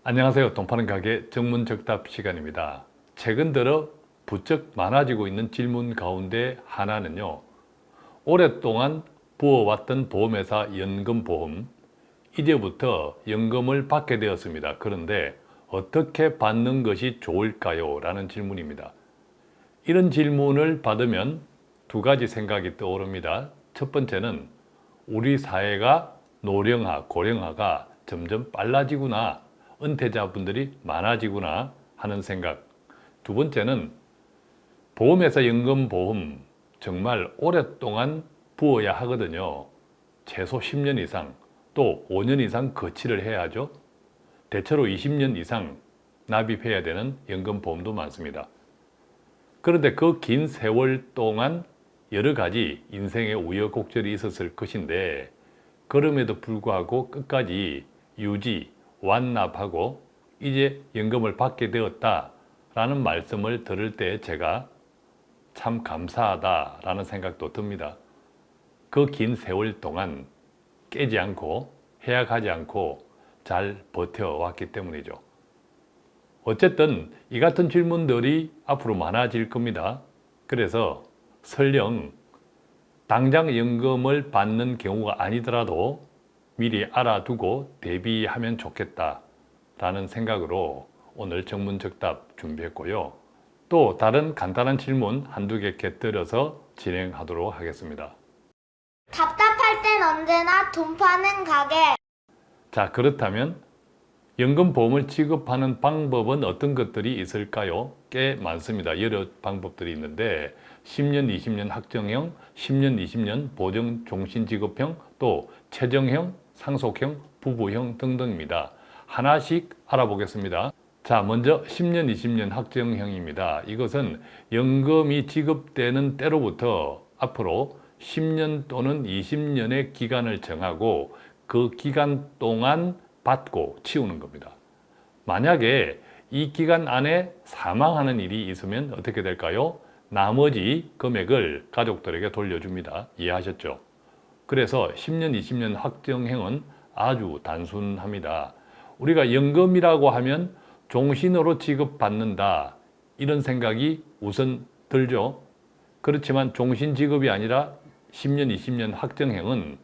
안녕하세요. 돈 파는 가게 정문적답 시간입니다. 최근 들어 부쩍 많아지고 있는 질문 가운데 하나는요. 오랫동안 부어왔던 보험회사 연금보험, 이제부터 연금을 받게 되었습니다. 그런데 어떻게 받는 것이 좋을까요? 라는 질문입니다. 이런 질문을 받으면 두 가지 생각이 떠오릅니다. 첫 번째는 우리 사회가 노령화, 고령화가 점점 빨라지구나, 은퇴자분들이 많아지구나 하는 생각. 두 번째는 보험회사 연금보험 정말 오랫동안 부어야 하거든요. 최소 10년 이상, 또 5년 이상 거치를 해야 하죠. 대체로 20년 이상 납입해야 되는 연금보험도 많습니다. 그런데 그 긴 세월 동안 여러 가지 인생의 우여곡절이 있었을 것인데 그럼에도 불구하고 끝까지 유지, 완납하고 이제 연금을 받게 되었다라는 말씀을 들을 때 제가 참 감사하다라는 생각도 듭니다. 그 긴 세월 동안 깨지 않고 해약하지 않고 잘 버텨왔기 때문이죠. 어쨌든 이 같은 질문들이 앞으로 많아질 겁니다. 그래서 설령 당장 연금을 받는 경우가 아니더라도 미리 알아두고 대비하면 좋겠다라는 생각으로 오늘 정문적답 준비했고요. 또 다른 간단한 질문 한두 개 곁들여서 진행하도록 하겠습니다. 답답할 땐 언제나 돈 파는 가게. 자, 그렇다면 연금보험을 지급하는 방법은 어떤 것들이 있을까요? 꽤 많습니다. 여러 방법들이 있는데 10년, 20년 확정형, 10년, 20년 보정 종신지급형, 또 최정형, 상속형, 부부형 등등입니다. 하나씩 알아보겠습니다. 자, 먼저 10년, 20년 확정형입니다. 이것은 연금이 지급되는 때로부터 앞으로 10년 또는 20년의 기간을 정하고 그 기간 동안 받고 치우는 겁니다. 만약에 이 기간 안에 사망하는 일이 있으면 어떻게 될까요? 나머지 금액을 가족들에게 돌려줍니다. 이해하셨죠? 그래서 10년, 20년 확정형은 아주 단순합니다. 우리가 연금이라고 하면 종신으로 지급받는다 이런 생각이 우선 들죠. 그렇지만 종신 지급이 아니라 10년, 20년 확정형은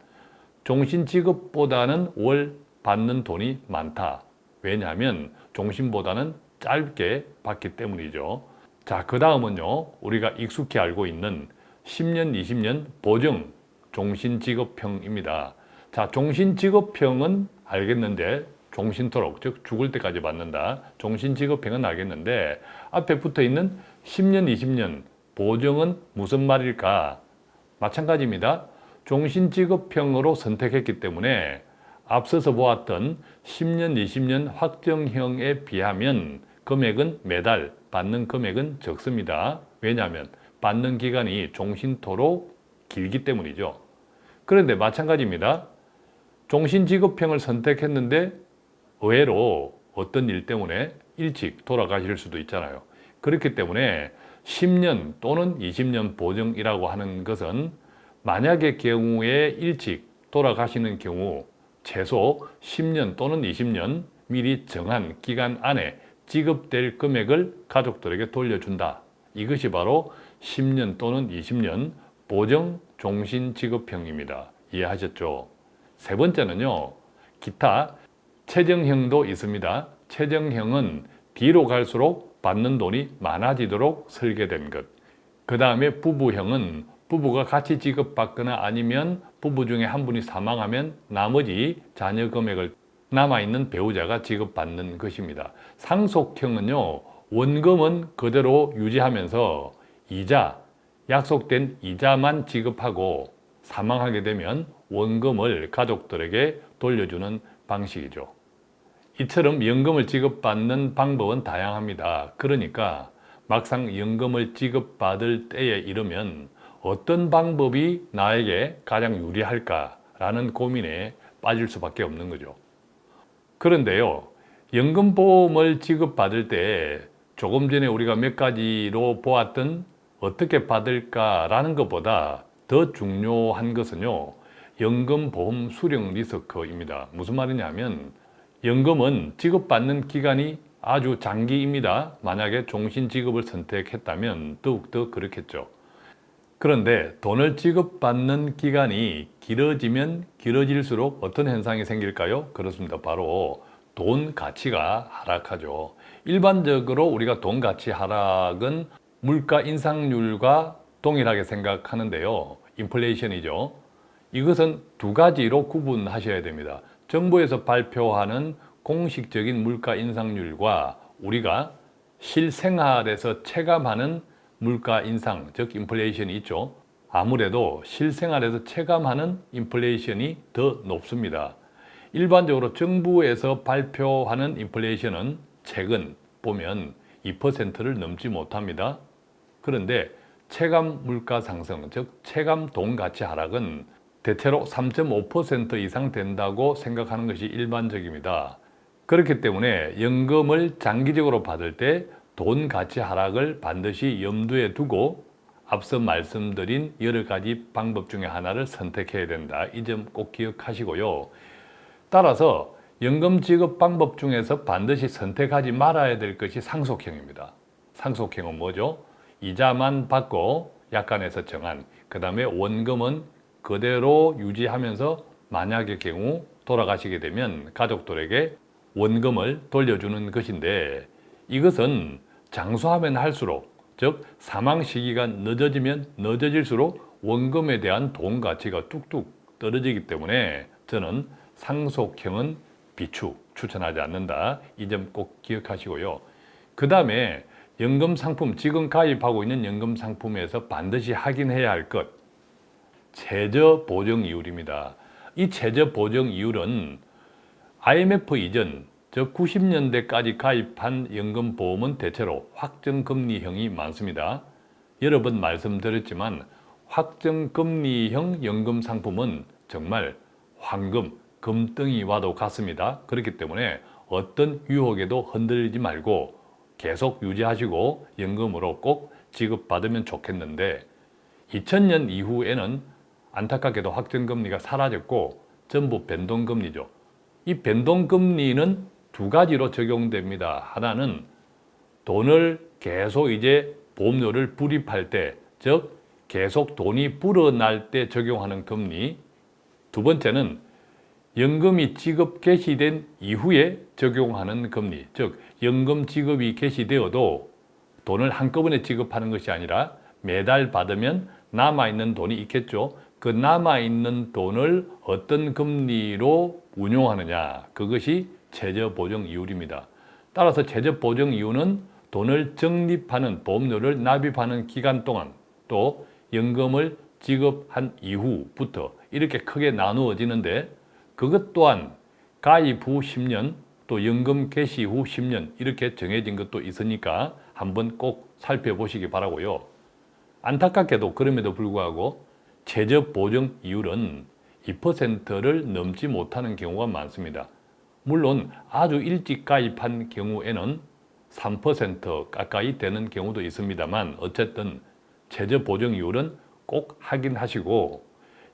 종신 지급보다는 월 받는 돈이 많다. 왜냐하면 종신보다는 짧게 받기 때문이죠. 자, 그 다음은요. 우리가 익숙히 알고 있는 10년, 20년 보정 종신지급형입니다. 자, 종신지급형은 알겠는데 종신토록, 즉 죽을 때까지 받는다. 종신지급형은 알겠는데 앞에 붙어 있는 10년, 20년 보정은 무슨 말일까? 마찬가지입니다. 종신지급형으로 선택했기 때문에 앞서서 보았던 10년, 20년 확정형에 비하면 금액은 매달 받는 금액은 적습니다. 왜냐하면 받는 기간이 종신토록 길기 때문이죠. 그런데 마찬가지입니다. 종신지급형을 선택했는데 의외로 어떤 일 때문에 일찍 돌아가실 수도 있잖아요. 그렇기 때문에 10년 또는 20년 보정이라고 하는 것은 만약의 경우에 일찍 돌아가시는 경우 최소 10년 또는 20년 미리 정한 기간 안에 지급될 금액을 가족들에게 돌려준다. 이것이 바로 10년 또는 20년 보정 종신 지급형입니다. 이해하셨죠? 세 번째는요. 기타 최정형도 있습니다. 최정형은 뒤로 갈수록 받는 돈이 많아지도록 설계된 것. 그 다음에 부부형은 부부가 같이 지급받거나 아니면 부부 중에 한 분이 사망하면 나머지 자녀 금액을 남아있는 배우자가 지급받는 것입니다. 상속형은요, 원금은 그대로 유지하면서 이자, 약속된 이자만 지급하고 사망하게 되면 원금을 가족들에게 돌려주는 방식이죠. 이처럼 연금을 지급받는 방법은 다양합니다. 그러니까 막상 연금을 지급받을 때에 이르면 어떤 방법이 나에게 가장 유리할까라는 고민에 빠질 수밖에 없는 거죠. 그런데요, 연금보험을 지급받을 때 조금 전에 우리가 몇 가지로 보았던 어떻게 받을까라는 것보다 더 중요한 것은요, 연금보험 수령 리스크입니다. 무슨 말이냐면 연금은 지급받는 기간이 아주 장기입니다. 만약에 종신 지급을 선택했다면 더욱더 그렇겠죠. 그런데 돈을 지급받는 기간이 길어지면 길어질수록 어떤 현상이 생길까요? 그렇습니다. 바로 돈 가치가 하락하죠. 일반적으로 우리가 돈 가치 하락은 물가 인상률과 동일하게 생각하는데요. 인플레이션이죠. 이것은 두 가지로 구분하셔야 됩니다. 정부에서 발표하는 공식적인 물가 인상률과 우리가 실생활에서 체감하는 물가 인상, 즉 인플레이션이 있죠. 아무래도 실생활에서 체감하는 인플레이션이 더 높습니다. 일반적으로 정부에서 발표하는 인플레이션은 최근 보면 2%를 넘지 못합니다. 그런데 체감 물가 상승, 즉 체감 돈 가치 하락은 대체로 3.5% 이상 된다고 생각하는 것이 일반적입니다. 그렇기 때문에 연금을 장기적으로 받을 때 돈 가치 하락을 반드시 염두에 두고 앞서 말씀드린 여러 가지 방법 중에 하나를 선택해야 된다. 이 점 꼭 기억하시고요. 따라서 연금 지급 방법 중에서 반드시 선택하지 말아야 될 것이 상속형입니다. 상속형은 뭐죠? 이자만 받고 약관에서 정한, 그 다음에 원금은 그대로 유지하면서 만약의 경우 돌아가시게 되면 가족들에게 원금을 돌려주는 것인데, 이것은 장수하면 할수록, 즉 사망 시기가 늦어지면 늦어질수록 원금에 대한 돈 가치가 뚝뚝 떨어지기 때문에 저는 상속형은 추천하지 않는다. 이 점 꼭 기억하시고요. 그 다음에 연금 상품, 지금 가입하고 있는 연금 상품에서 반드시 확인해야 할 것, 최저 보정 이율입니다. 이 최저 보정 이율은 IMF 이전, 즉 90년대까지 가입한 연금보험은 대체로 확정금리형이 많습니다. 여러 번 말씀드렸지만 확정금리형 연금 상품은 정말 황금, 금덩이와도 같습니다. 그렇기 때문에 어떤 유혹에도 흔들리지 말고 계속 유지하시고 연금으로 꼭 지급받으면 좋겠는데, 2000년 이후에는 안타깝게도 확정금리가 사라졌고 전부 변동금리죠. 이 변동금리는 두 가지로 적용됩니다. 하나는 돈을 계속 이제 보험료를 불입할 때, 즉 계속 돈이 불어날 때 적용하는 금리. 두 번째는 연금이 지급 개시된 이후에 적용하는 금리, 즉 연금 지급이 개시되어도 돈을 한꺼번에 지급하는 것이 아니라 매달 받으면 남아있는 돈이 있겠죠. 그 남아있는 돈을 어떤 금리로 운용하느냐, 그것이 최저 보정 이율입니다. 따라서 최저 보정 이율은 돈을 적립하는, 보험료를 납입하는 기간 동안, 또 연금을 지급한 이후부터 이렇게 크게 나누어지는데, 그것 또한 가입 후 10년, 또 연금 개시 후 10년 이렇게 정해진 것도 있으니까 한번 꼭 살펴보시기 바라고요. 안타깝게도 그럼에도 불구하고 최저 보정 이율은 2%를 넘지 못하는 경우가 많습니다. 물론 아주 일찍 가입한 경우에는 3% 가까이 되는 경우도 있습니다만, 어쨌든 최저 보정 이율은 꼭 확인하시고,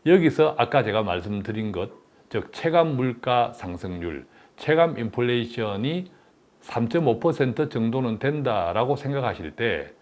여기서 아까 제가 말씀드린 것, 즉 체감 물가 상승률, 체감 인플레이션이 3.5% 정도는 된다라고 생각하실 때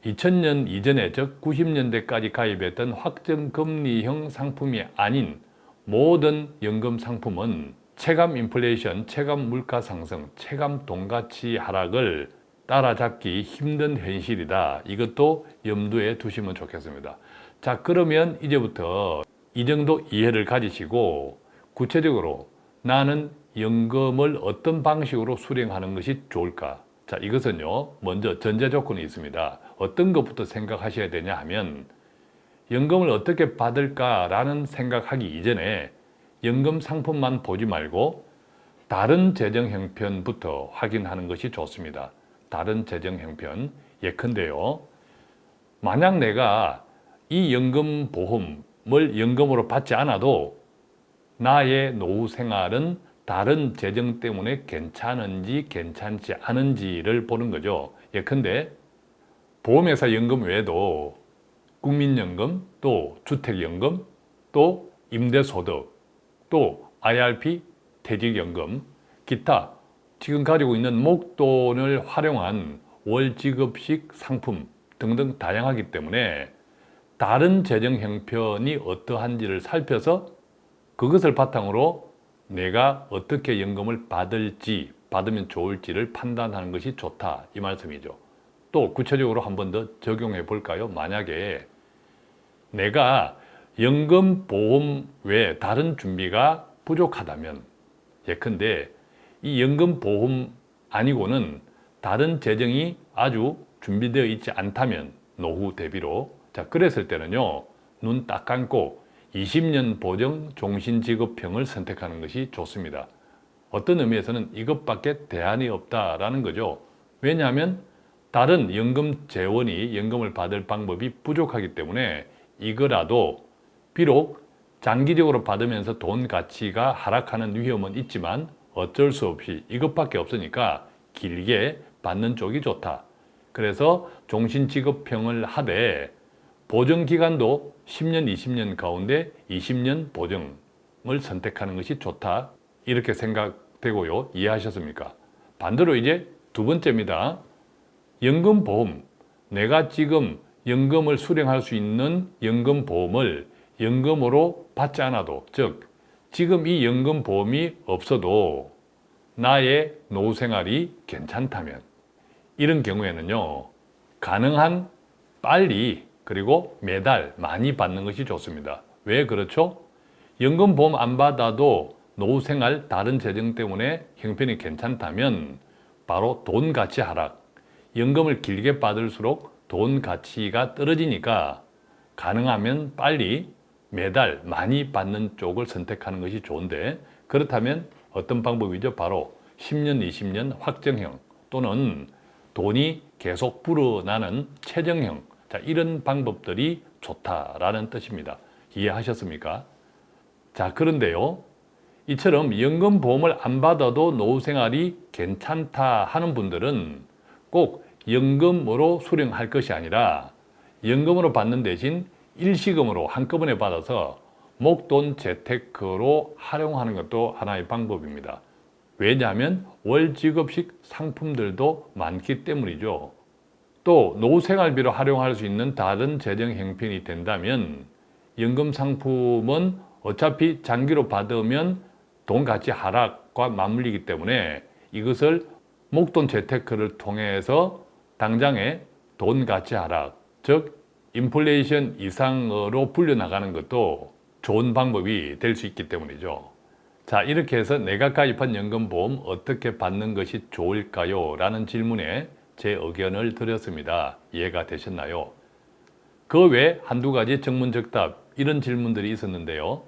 2000년 이전에, 즉 90년대까지 가입했던 확정금리형 상품이 아닌 모든 연금 상품은 체감 인플레이션, 체감 물가 상승, 체감 돈가치 하락을 따라잡기 힘든 현실이다. 이것도 염두에 두시면 좋겠습니다. 자, 그러면 이제부터 이 정도 이해를 가지시고 구체적으로 나는 연금을 어떤 방식으로 수령하는 것이 좋을까? 자, 이것은요, 먼저 전제 조건이 있습니다. 어떤 것부터 생각하셔야 되냐 하면, 연금을 어떻게 받을까라는 생각하기 이전에 연금 상품만 보지 말고 다른 재정 형편부터 확인하는 것이 좋습니다. 다른 재정 형편. 예컨대요, 만약 내가 이 연금 보험을 연금으로 받지 않아도 나의 노후 생활은 다른 재정 때문에 괜찮은지 괜찮지 않은지를 보는 거죠. 예컨대 보험회사 연금 외에도 국민연금, 또 주택연금, 또 임대소득, 또 IRP, 퇴직연금, 기타 지금 가지고 있는 목돈을 활용한 월지급식 상품 등등 다양하기 때문에 다른 재정 형편이 어떠한지를 살펴서 그것을 바탕으로 내가 어떻게 연금을 받을지, 받으면 좋을지를 판단하는 것이 좋다, 이 말씀이죠. 또 구체적으로 한 번 더 적용해 볼까요? 만약에 내가 연금 보험 외에 다른 준비가 부족하다면, 예컨대 이 연금 보험 아니고는 다른 재정이 아주 준비되어 있지 않다면, 노후 대비로, 자, 그랬을 때는요, 눈 딱 감고 20년 보정 종신지급형을 선택하는 것이 좋습니다. 어떤 의미에서는 이것밖에 대안이 없다라는 거죠. 왜냐하면 다른 연금 재원이 연금을 받을 방법이 부족하기 때문에 이거라도 비록 장기적으로 받으면서 돈 가치가 하락하는 위험은 있지만 어쩔 수 없이 이것밖에 없으니까 길게 받는 쪽이 좋다. 그래서 종신지급형을 하되 보정기간도 10년, 20년 가운데 20년 보정을 선택하는 것이 좋다. 이렇게 생각되고요. 이해하셨습니까? 반대로 이제 두 번째입니다. 연금보험. 내가 지금 연금을 수령할 수 있는 연금보험을 연금으로 받지 않아도, 즉 지금 이 연금보험이 없어도 나의 노후 생활이 괜찮다면, 이런 경우에는요, 가능한 빨리 그리고 매달 많이 받는 것이 좋습니다. 왜 그렇죠? 연금보험 안 받아도 노후 생활 다른 재정 때문에 형편이 괜찮다면 바로 돈 가치 하락, 연금을 길게 받을수록 돈 가치가 떨어지니까 가능하면 빨리 매달 많이 받는 쪽을 선택하는 것이 좋은데, 그렇다면 어떤 방법이죠? 바로 10년, 20년 확정형 또는 돈이 계속 불어나는 최정형, 자, 이런 방법들이 좋다라는 뜻입니다. 이해하셨습니까? 자, 그런데요, 이처럼 연금보험을 안 받아도 노후 생활이 괜찮다 하는 분들은 꼭 연금으로 수령할 것이 아니라 연금으로 받는 대신 일시금으로 한꺼번에 받아서 목돈 재테크로 활용하는 것도 하나의 방법입니다. 왜냐하면 월지급식 상품들도 많기 때문이죠. 또 노후생활비로 활용할 수 있는 다른 재정 형편이 된다면 연금 상품은 어차피 장기로 받으면 돈 가치 하락과 맞물리기 때문에 이것을 목돈 재테크를 통해서 당장의 돈 가치 하락, 즉 인플레이션 이상으로 불려나가는 것도 좋은 방법이 될 수 있기 때문이죠. 자, 이렇게 해서 내가 가입한 연금보험 어떻게 받는 것이 좋을까요? 라는 질문에 제 의견을 드렸습니다. 이해가 되셨나요? 그 외에 한두 가지 정문적답 이런 질문들이 있었는데요.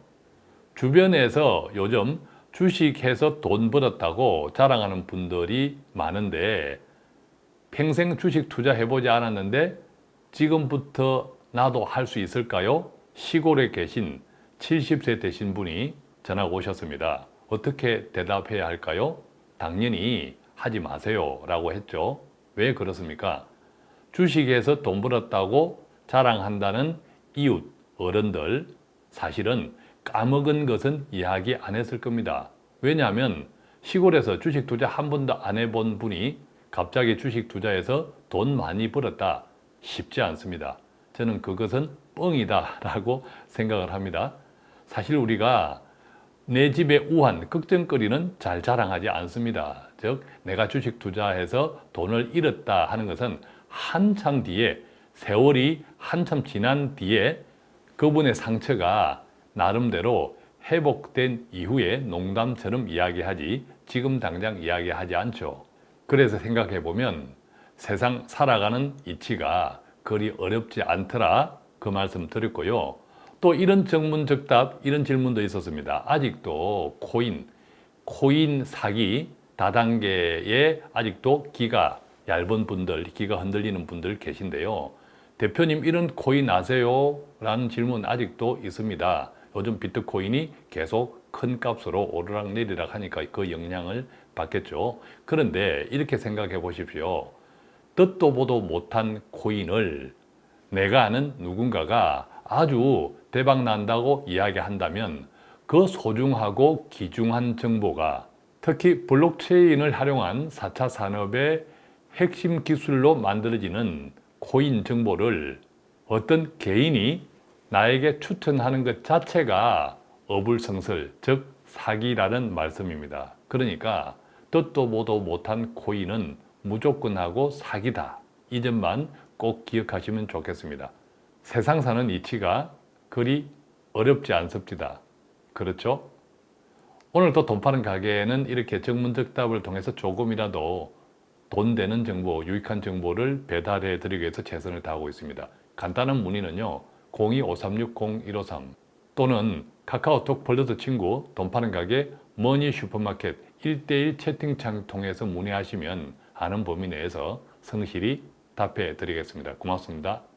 주변에서 요즘 주식해서 돈 벌었다고 자랑하는 분들이 많은데 평생 주식 투자해보지 않았는데 지금부터 나도 할 수 있을까요? 시골에 계신 70세 되신 분이 전화가 오셨습니다. 어떻게 대답해야 할까요? 당연히 하지 마세요 라고 했죠. 왜 그렇습니까? 주식에서 돈 벌었다고 자랑한다는 이웃, 어른들 사실은 까먹은 것은 이야기 안 했을 겁니다. 왜냐하면 시골에서 주식 투자 한 번도 안 해본 분이 갑자기 주식 투자해서 돈 많이 벌었다. 쉽지 않습니다. 저는 그것은 뻥이다 라고 생각을 합니다. 사실 우리가 내 집의 우한, 걱정거리는 잘 자랑하지 않습니다. 즉 내가 주식 투자해서 돈을 잃었다 하는 것은 한참 뒤에, 세월이 한참 지난 뒤에 그분의 상처가 나름대로 회복된 이후에 농담처럼 이야기하지 지금 당장 이야기하지 않죠. 그래서 생각해 보면 세상 살아가는 이치가 그리 어렵지 않더라, 그 말씀 드렸고요. 또 이런 정문적답 이런 질문도 있었습니다. 아직도 코인 사기 다단계에 아직도 기가 얇은 분들, 기가 흔들리는 분들 계신데요. 대표님 이런 코인 아세요? 라는 질문 아직도 있습니다. 요즘 비트코인이 계속 큰 값으로 오르락내리락 하니까 그 영향을 받겠죠. 그런데 이렇게 생각해 보십시오. 듣도 보도 못한 코인을 내가 아는 누군가가 아주 대박 난다고 이야기한다면 그 소중하고 귀중한 정보가, 특히 블록체인을 활용한 4차 산업의 핵심 기술로 만들어지는 코인 정보를 어떤 개인이 나에게 추천하는 것 자체가 어불성설, 즉 사기라는 말씀입니다. 그러니까 뜻도 보도 못한 코인은 무조건하고 사기다. 이 점만 꼭 기억하시면 좋겠습니다. 세상 사는 이치가 그리 어렵지 않습니다. 그렇죠? 오늘도 돈 파는 가게에는 이렇게 정문적답을 통해서 조금이라도 돈 되는 정보, 유익한 정보를 배달해 드리기 위해서 최선을 다하고 있습니다. 간단한 문의는요, 02-5360-153 또는 카카오톡 플러스 친구 돈 파는 가게 머니 슈퍼마켓 1대1 채팅창 통해서 문의하시면 아는 범위 내에서 성실히 답해 드리겠습니다. 고맙습니다.